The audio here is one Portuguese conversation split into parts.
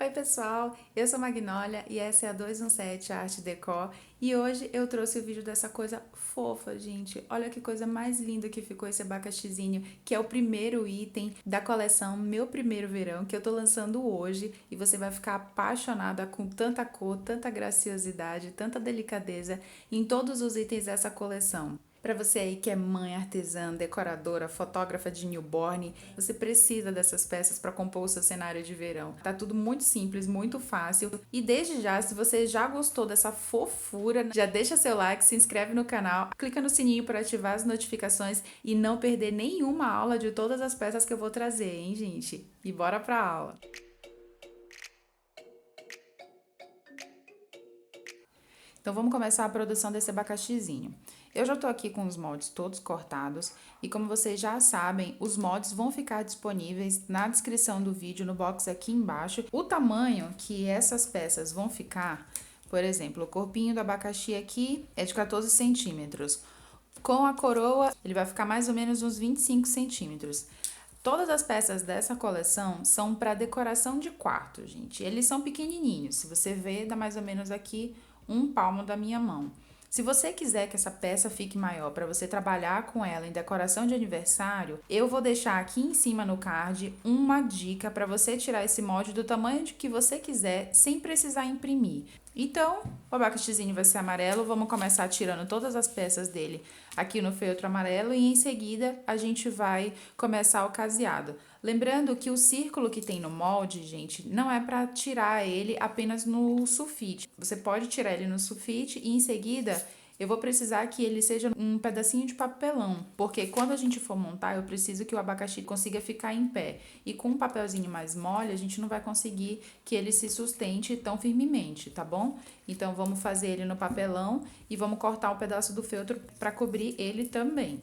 Oi pessoal, eu sou Magnólia e essa é a 217 Arte Decor e hoje eu trouxe o vídeo dessa coisa fofa, gente. Olha que coisa mais linda que ficou esse abacaxizinho, que é o primeiro item da coleção Meu Primeiro Verão, que eu tô lançando hoje e você vai ficar apaixonada com tanta cor, tanta graciosidade, tanta delicadeza em todos os itens dessa coleção. Para você aí que é mãe, artesã, decoradora, fotógrafa de newborn, você precisa dessas peças para compor o seu cenário de verão. Tá tudo muito simples, muito fácil. E desde já, se você já gostou dessa fofura, já deixa seu like, se inscreve no canal, clica no sininho para ativar as notificações e não perder nenhuma aula de todas as peças que eu vou trazer, hein, gente? E bora pra aula! Então vamos começar a produção desse abacaxizinho. Eu já tô aqui com os moldes todos cortados e como vocês já sabem, os moldes vão ficar disponíveis na descrição do vídeo, no box aqui embaixo. O tamanho que essas peças vão ficar, por exemplo, o corpinho do abacaxi aqui é de 14 centímetros. Com a coroa, ele vai ficar mais ou menos uns 25 centímetros. Todas as peças dessa coleção são para decoração de quarto, gente. Eles são pequenininhos. Se você ver, dá mais ou menos aqui um palmo da minha mão. Se você quiser que essa peça fique maior para você trabalhar com ela em decoração de aniversário, eu vou deixar aqui em cima no card uma dica para você tirar esse molde do tamanho de que você quiser sem precisar imprimir. Então, o abacaxizinho vai ser amarelo, vamos começar tirando todas as peças dele aqui no feltro amarelo e em seguida a gente vai começar o caseado. Lembrando que o círculo que tem no molde, gente, não é para tirar ele apenas no sulfite. Você pode tirar ele no sulfite e em seguida eu vou precisar que ele seja um pedacinho de papelão, porque quando a gente for montar, eu preciso que o abacaxi consiga ficar em pé. E com um papelzinho mais mole, a gente não vai conseguir que ele se sustente tão firmemente, tá bom? Então, vamos fazer ele no papelão e vamos cortar um pedaço do feltro para cobrir ele também.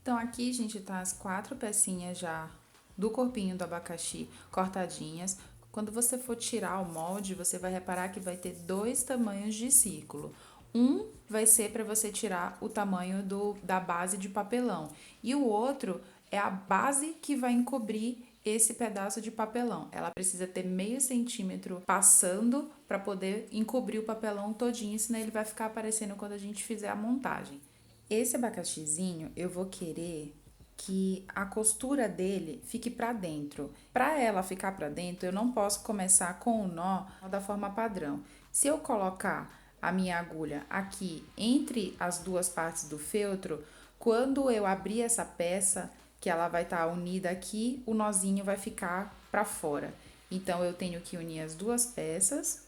Então, aqui, gente, tá as 4 pecinhas já do corpinho do abacaxi cortadinhas. Quando você for tirar o molde, você vai reparar que vai ter 2 tamanhos de círculo. Um vai ser para você tirar o tamanho da base de papelão e o outro é a base que vai encobrir esse pedaço de papelão. Ela precisa ter meio centímetro passando para poder encobrir o papelão todinho, senão ele vai ficar aparecendo quando a gente fizer a montagem. Esse abacaxizinho eu vou querer que a costura dele fique para dentro. Para ela ficar para dentro, eu não posso começar com o nó da forma padrão. Se eu colocar a minha agulha aqui entre as duas partes do feltro, quando eu abrir essa peça, que ela vai estar unida aqui, o nozinho vai ficar para fora. Então, eu tenho que unir as duas peças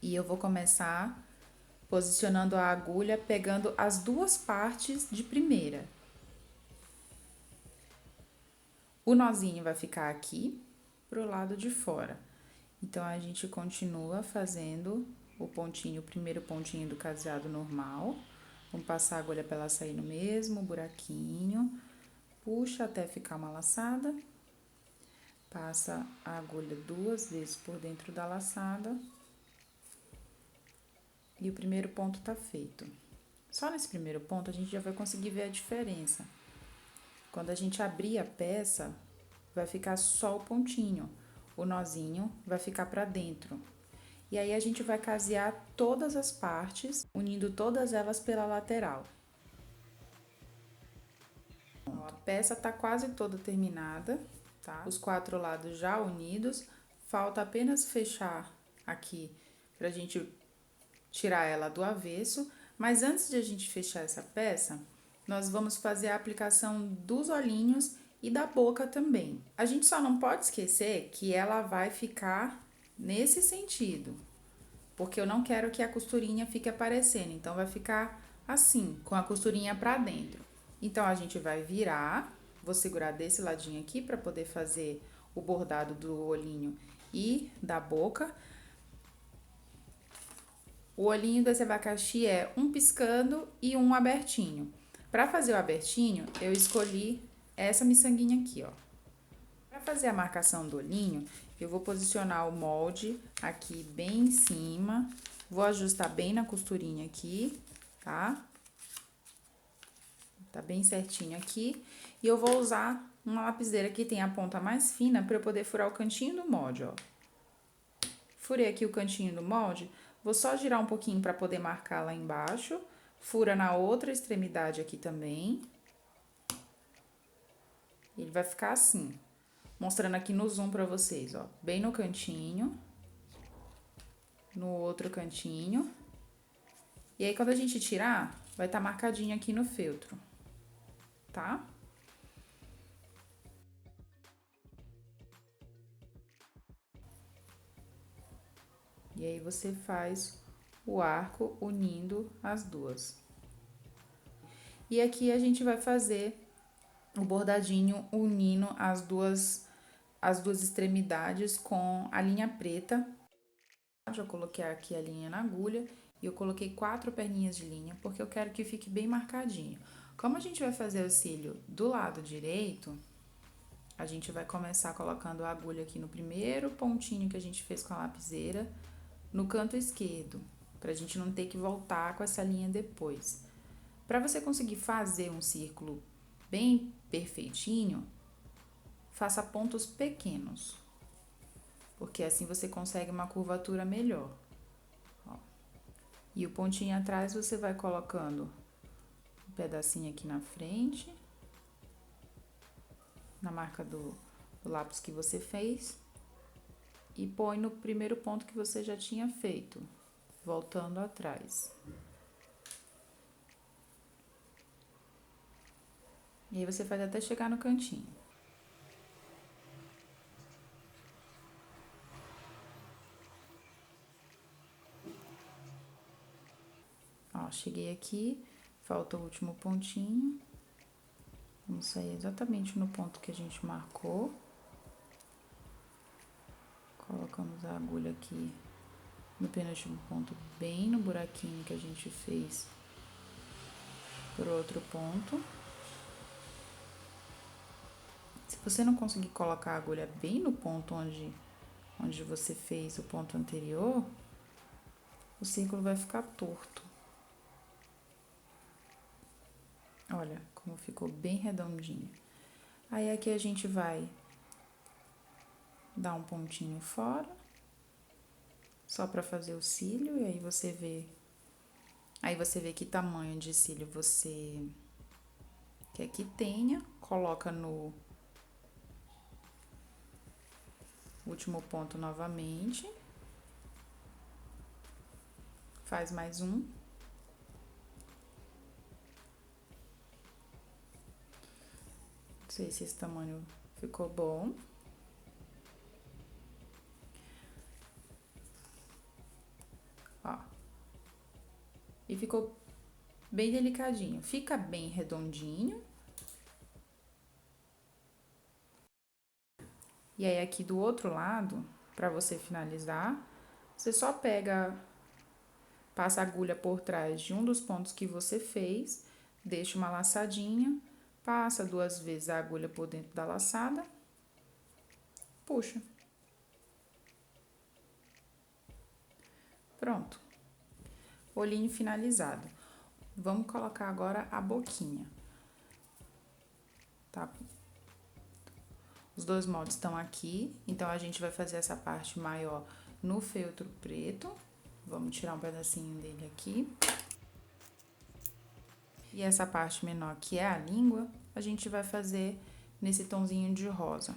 e eu vou começar posicionando a agulha, pegando as duas partes de primeira. O nozinho vai ficar aqui pro lado de fora. Então, a gente continua fazendo o pontinho, o primeiro pontinho do caseado normal. Vamos passar a agulha para ela sair no mesmo buraquinho. Puxa até ficar uma laçada. Passa a agulha 2 vezes por dentro da laçada. E o primeiro ponto tá feito. Só nesse primeiro ponto a gente já vai conseguir ver a diferença. Quando a gente abrir a peça, vai ficar só o pontinho. O nozinho vai ficar para dentro. E aí, a gente vai casear todas as partes, unindo todas elas pela lateral. A peça tá quase toda terminada, tá? Os 4 lados já unidos. Falta apenas fechar aqui pra gente tirar ela do avesso. Mas antes de a gente fechar essa peça, nós vamos fazer a aplicação dos olhinhos e da boca também. A gente só não pode esquecer que ela vai ficar nesse sentido, porque eu não quero que a costurinha fique aparecendo, então vai ficar assim, com a costurinha pra dentro. Então, a gente vai virar, vou segurar desse ladinho aqui pra poder fazer o bordado do olhinho e da boca. O olhinho desse abacaxi é um piscando e um abertinho. Pra fazer o abertinho, eu escolhi essa miçanguinha aqui, ó. Pra fazer a marcação do olhinho, eu vou posicionar o molde aqui bem em cima. Vou ajustar bem na costurinha aqui, tá? Tá bem certinho aqui. E eu vou usar uma lapiseira que tem a ponta mais fina para eu poder furar o cantinho do molde, ó. Furei aqui o cantinho do molde, vou só girar um pouquinho para poder marcar lá embaixo. Fura na outra extremidade aqui também. Ele vai ficar assim, mostrando aqui no zoom para vocês, ó. Bem no cantinho, no outro cantinho. E aí, quando a gente tirar, vai estar marcadinho aqui no feltro, tá? E aí, você faz o arco unindo as duas. E aqui a gente vai fazer o bordadinho unindo as duas extremidades com a linha preta. Já coloquei aqui a linha na agulha e eu coloquei 4 perninhas de linha, porque eu quero que fique bem marcadinho. Como a gente vai fazer o cílio do lado direito, a gente vai começar colocando a agulha aqui no primeiro pontinho que a gente fez com a lapiseira, no canto esquerdo, pra gente não ter que voltar com essa linha depois. Pra você conseguir fazer um círculo bem perfeitinho, faça pontos pequenos, porque assim você consegue uma curvatura melhor. Ó. E o pontinho atrás você vai colocando um pedacinho aqui na frente, na marca do lápis que você fez, e põe no primeiro ponto que você já tinha feito, voltando atrás. E aí você faz até chegar no cantinho. Ó, cheguei aqui, falta o último pontinho. Vamos sair exatamente no ponto que a gente marcou. Colocamos a agulha aqui no penúltimo ponto, bem no buraquinho que a gente fez por outro ponto. Se você não conseguir colocar a agulha bem no ponto onde você fez o ponto anterior, o círculo vai ficar torto. Olha como ficou bem redondinho. Aí aqui a gente vai dar um pontinho fora, só para fazer o cílio, e aí você vê que tamanho de cílio você quer que tenha, coloca no último ponto novamente, faz mais um. Não sei se esse tamanho ficou bom. Ó. E ficou bem delicadinho, fica bem redondinho. E aí, aqui do outro lado, pra você finalizar, você só passa a agulha por trás de um dos pontos que você fez, deixa uma laçadinha, passa 2 vezes a agulha por dentro da laçada, puxa. Pronto. Olhinho finalizado. Vamos colocar agora a boquinha, tá? Os 2 moldes estão aqui, então a gente vai fazer essa parte maior no feltro preto. Vamos tirar um pedacinho dele aqui. E essa parte menor, que é a língua, a gente vai fazer nesse tomzinho de rosa.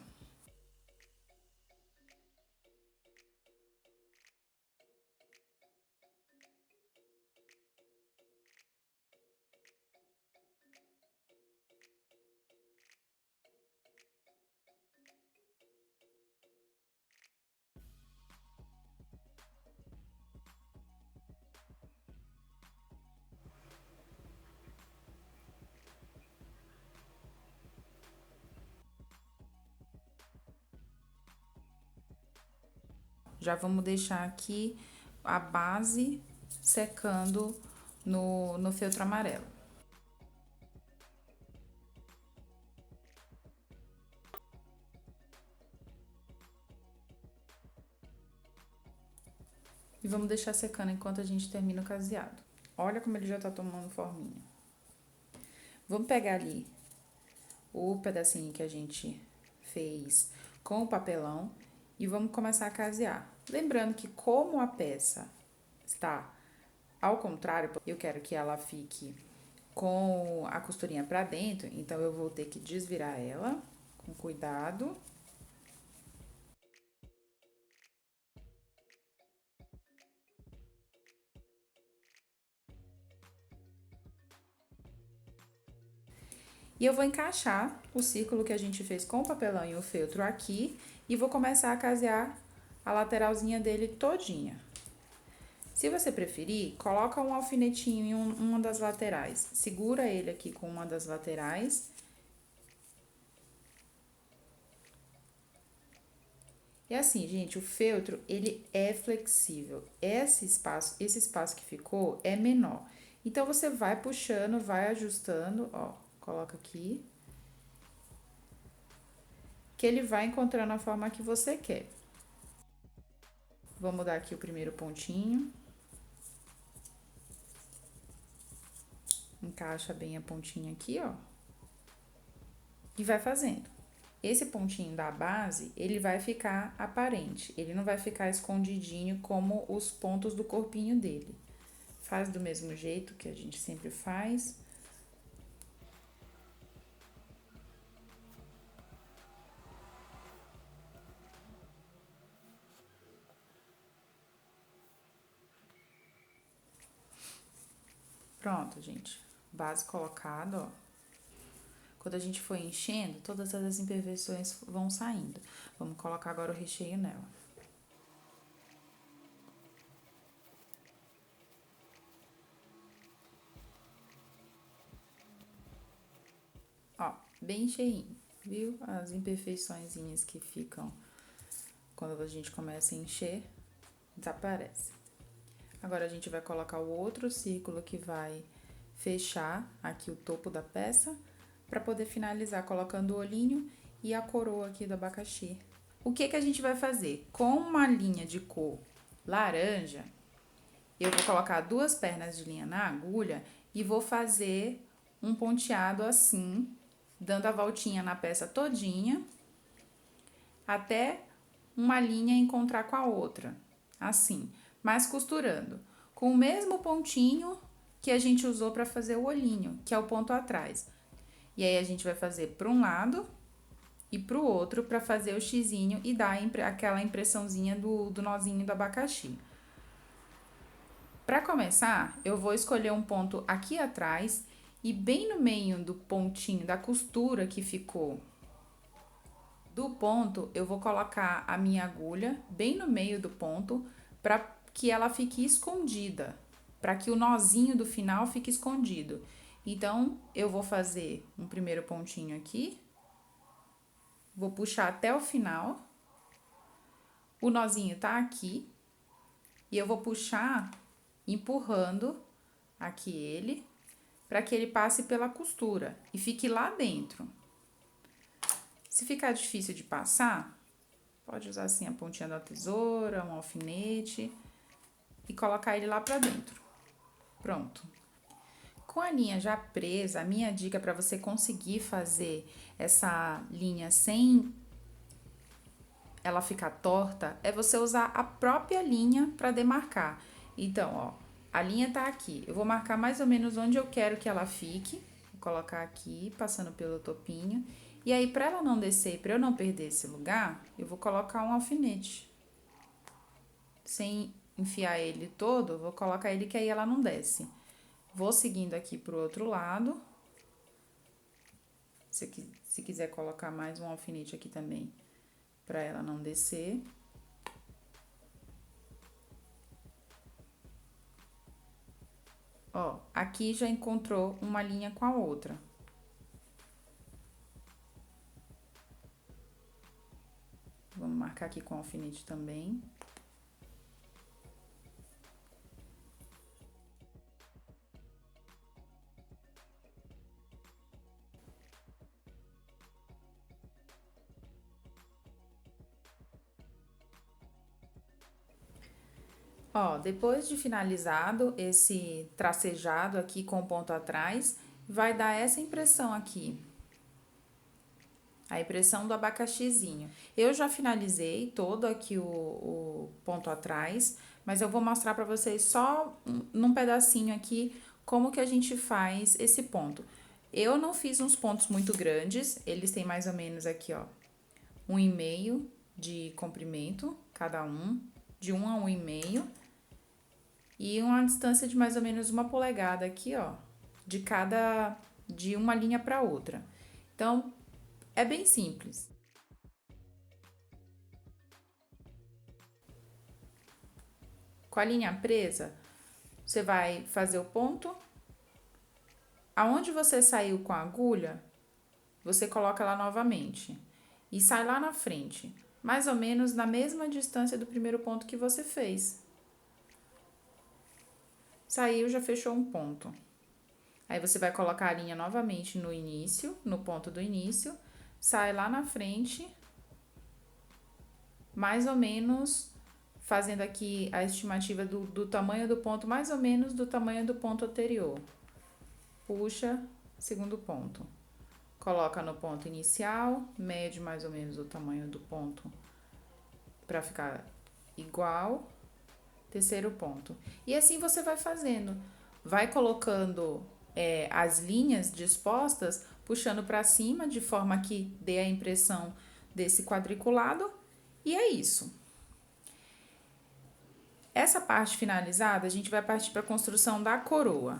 Já vamos deixar aqui a base secando no feltro amarelo. E vamos deixar secando enquanto a gente termina o caseado. Olha como ele já tá tomando forminha. Vamos pegar ali o pedacinho que a gente fez com o papelão e vamos começar a casear. Lembrando que como a peça está ao contrário, eu quero que ela fique com a costurinha para dentro, então eu vou ter que desvirar ela com cuidado. E eu vou encaixar o círculo que a gente fez com o papelão e o feltro aqui e vou começar a casear a lateralzinha dele todinha. Se você preferir, coloca um alfinetinho em uma das laterais. Segura ele aqui com uma das laterais. E assim, gente, o feltro, ele é flexível. Esse espaço que ficou é menor. Então, você vai puxando, vai ajustando, ó, coloca aqui. Que ele vai encontrando a forma que você quer. Vamos dar aqui o primeiro pontinho. Encaixa bem a pontinha aqui, ó. E vai fazendo. Esse pontinho da base, ele vai ficar aparente. Ele não vai ficar escondidinho como os pontos do corpinho dele. Faz do mesmo jeito que a gente sempre faz. Pronto, gente. Base colocada, ó. Quando a gente for enchendo, todas as imperfeições vão saindo. Vamos colocar agora o recheio nela. Ó, bem cheinho, viu? As imperfeiçõezinhas que ficam quando a gente começa a encher, desaparece. Agora, a gente vai colocar o outro círculo que vai fechar aqui o topo da peça, para poder finalizar colocando o olhinho e a coroa aqui do abacaxi. O que que a gente vai fazer? Com uma linha de cor laranja, eu vou colocar 2 pernas de linha na agulha e vou fazer um ponteado assim, dando a voltinha na peça todinha, até uma linha encontrar com a outra, assim, mas costurando com o mesmo pontinho que a gente usou para fazer o olhinho, que é o ponto atrás. E aí, a gente vai fazer para um lado e para o outro para fazer o xizinho e dar aquela impressãozinha do nozinho do abacaxi. Para começar, eu vou escolher um ponto aqui atrás e bem no meio do pontinho da costura que ficou do ponto, eu vou colocar a minha agulha bem no meio do ponto para que ela fique escondida, para que o nozinho do final fique escondido. Então, eu vou fazer um primeiro pontinho aqui, vou puxar até o final, o nozinho tá aqui, e eu vou puxar empurrando aqui ele, para que ele passe pela costura e fique lá dentro. Se ficar difícil de passar, pode usar assim a pontinha da tesoura, um alfinete e colocar ele lá pra dentro. Pronto. Com a linha já presa, a minha dica para você conseguir fazer essa linha sem ela ficar torta é você usar a própria linha para demarcar. Então, ó, a linha tá aqui. Eu vou marcar mais ou menos onde eu quero que ela fique. Vou colocar aqui, passando pelo topinho. E aí, para ela não descer, para eu não perder esse lugar, eu vou colocar um alfinete. Sem enfiar ele todo, vou colocar ele que aí ela não desce. Vou seguindo aqui pro outro lado. Se quiser colocar mais um alfinete aqui também, para ela não descer. Ó, aqui já encontrou uma linha com a outra. Vamos marcar aqui com alfinete também. Ó, depois de finalizado esse tracejado aqui com o ponto atrás, vai dar essa impressão aqui. A impressão do abacaxizinho. Eu já finalizei todo aqui o ponto atrás, mas eu vou mostrar pra vocês só num pedacinho aqui como que a gente faz esse ponto. Eu não fiz uns pontos muito grandes, eles têm mais ou menos aqui, ó, 1,5 de comprimento, cada um, de 1 a 1,5, e uma distância de mais ou menos 1 polegada aqui, ó, de uma linha para outra. Então, é bem simples. Com a linha presa, você vai fazer o ponto. Aonde você saiu com a agulha, você coloca lá novamente. E sai lá na frente, mais ou menos na mesma distância do primeiro ponto que você fez. Saiu, já fechou um ponto. Aí você vai colocar a linha novamente no início, no ponto do início, sai lá na frente, mais ou menos, fazendo aqui a estimativa do tamanho do ponto, mais ou menos do tamanho do ponto anterior. Puxa, segundo ponto. Coloca no ponto inicial, mede mais ou menos o tamanho do ponto para ficar igual. Terceiro ponto. E assim você vai fazendo. Vai colocando as linhas dispostas, puxando para cima, de forma que dê a impressão desse quadriculado. E é isso. Essa parte finalizada, a gente vai partir para a construção da coroa.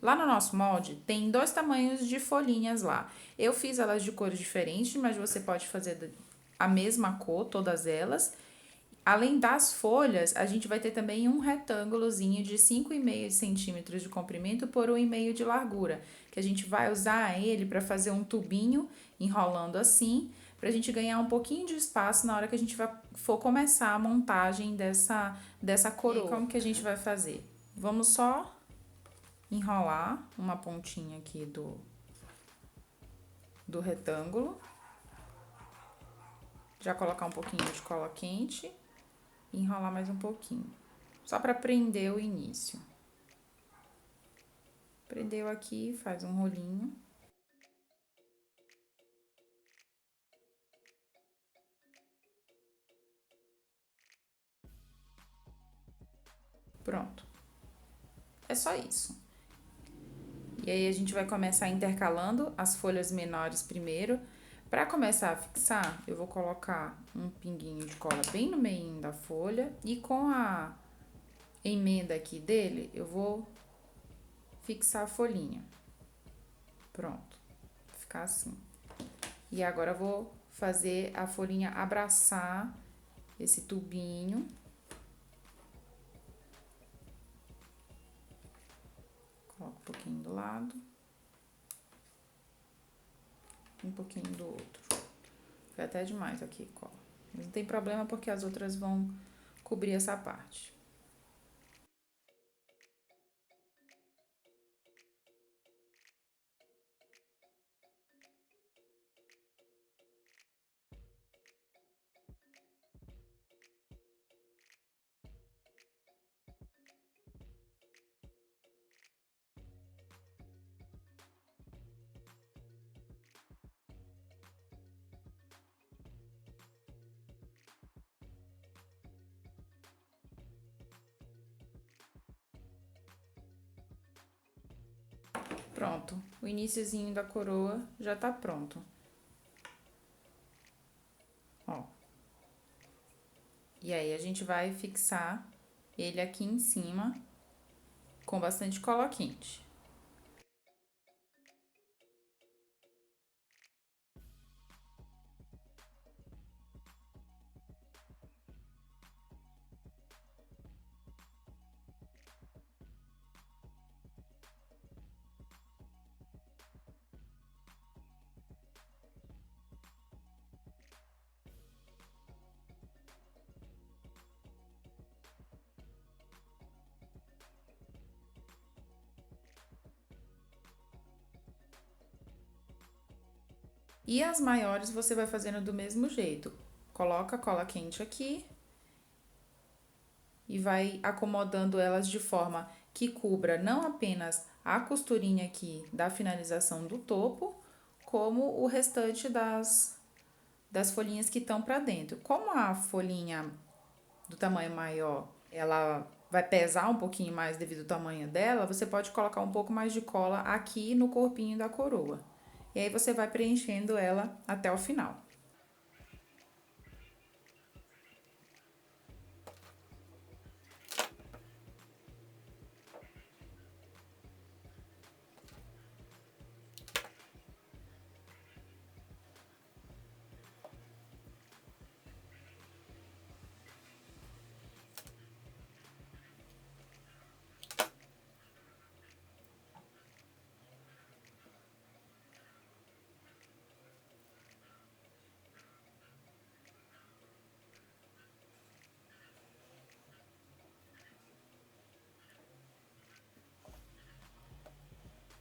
Lá no nosso molde, tem 2 tamanhos de folhinhas lá. Eu fiz elas de cores diferentes, mas você pode fazer a mesma cor, todas elas. Além das folhas, a gente vai ter também um retângulozinho de 5,5 centímetros de comprimento por 1,5 de largura, que a gente vai usar ele para fazer um tubinho enrolando assim, para a gente ganhar um pouquinho de espaço na hora que a gente for começar a montagem dessa coroa. E como que a gente vai fazer? Vamos só enrolar uma pontinha aqui do retângulo, já colocar um pouquinho de cola quente e enrolar mais um pouquinho, só para prender o início. Prendeu aqui, faz um rolinho. Pronto. É só isso. E aí a gente vai começar intercalando as folhas menores primeiro. Para começar a fixar, eu vou colocar um pinguinho de cola bem no meio da folha e com a emenda aqui dele, eu vou fixar a folhinha. Pronto. Vai ficar assim. E agora eu vou fazer a folhinha abraçar esse tubinho. Coloco um pouquinho do lado. Um pouquinho do outro. Foi até demais aqui, cola. Mas não tem problema porque as outras vão cobrir essa parte. Pronto, o iniciozinho da coroa já tá pronto. Ó. E aí, a gente vai fixar ele aqui em cima com bastante cola quente. E as maiores você vai fazendo do mesmo jeito. Coloca a cola quente aqui e vai acomodando elas de forma que cubra não apenas a costurinha aqui da finalização do topo, como o restante das folhinhas que estão para dentro. Como a folhinha do tamanho maior, ela vai pesar um pouquinho mais devido ao tamanho dela, você pode colocar um pouco mais de cola aqui no corpinho da coroa. E aí você vai preenchendo ela até o final.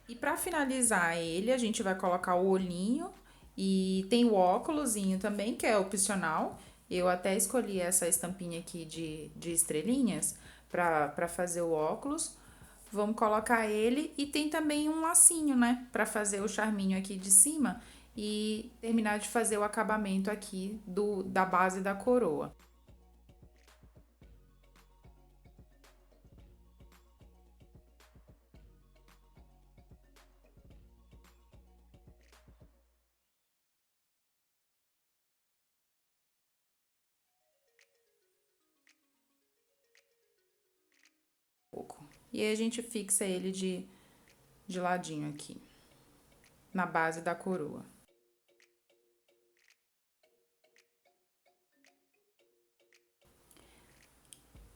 E para finalizar ele, a gente vai colocar o olhinho e tem o óculosinho também, que é opcional. Eu até escolhi essa estampinha aqui de estrelinhas para fazer o óculos. Vamos colocar ele e tem também um lacinho, né, para fazer o charminho aqui de cima e terminar de fazer o acabamento aqui da base da coroa. E aí a gente fixa ele de ladinho aqui, na base da coroa.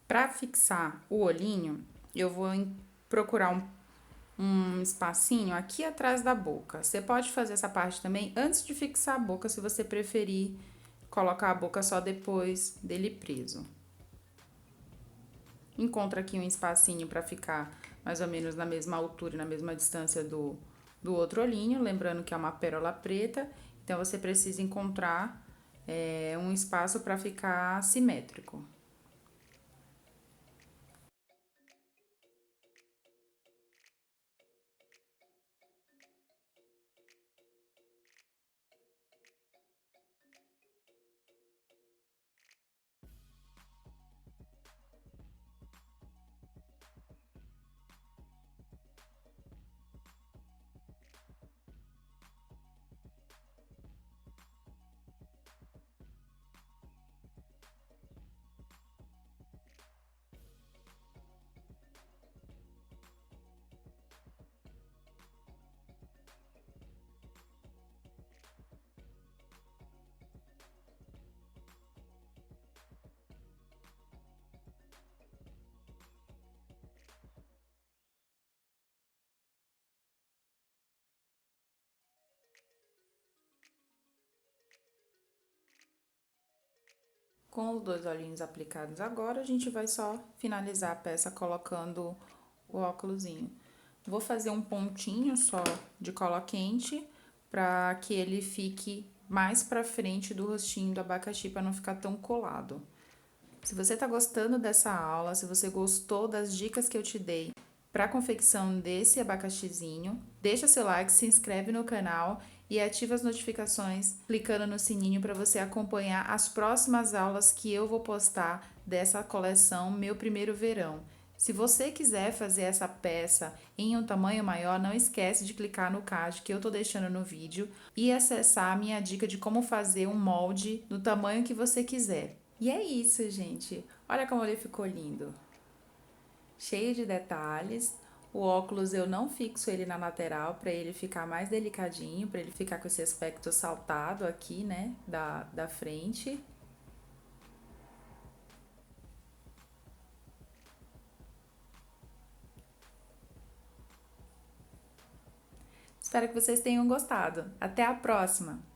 Para fixar o olhinho, eu vou procurar um espacinho aqui atrás da boca. Você pode fazer essa parte também antes de fixar a boca, se você preferir colocar a boca só depois dele preso. Encontra aqui um espacinho para ficar mais ou menos na mesma altura e na mesma distância do outro olhinho, lembrando que é uma pérola preta, então você precisa encontrar um espaço para ficar simétrico. Com os dois olhinhos aplicados agora, a gente vai só finalizar a peça colocando o óculosinho. Vou fazer um pontinho só de cola quente para que ele fique mais pra frente do rostinho do abacaxi para não ficar tão colado. Se você tá gostando dessa aula, se você gostou das dicas que eu te dei para a confecção desse abacaxizinho, deixa seu like, se inscreve no canal e ativa as notificações clicando no sininho para você acompanhar as próximas aulas que eu vou postar dessa coleção Meu Primeiro Verão. Se você quiser fazer essa peça em um tamanho maior, não esquece de clicar no card que eu tô deixando no vídeo e acessar a minha dica de como fazer um molde no tamanho que você quiser. E é isso, gente. Olha como ele ficou lindo. Cheio de detalhes. O óculos eu não fixo ele na lateral para ele ficar mais delicadinho, para ele ficar com esse aspecto saltado aqui, né, da frente. Espero que vocês tenham gostado. Até a próxima!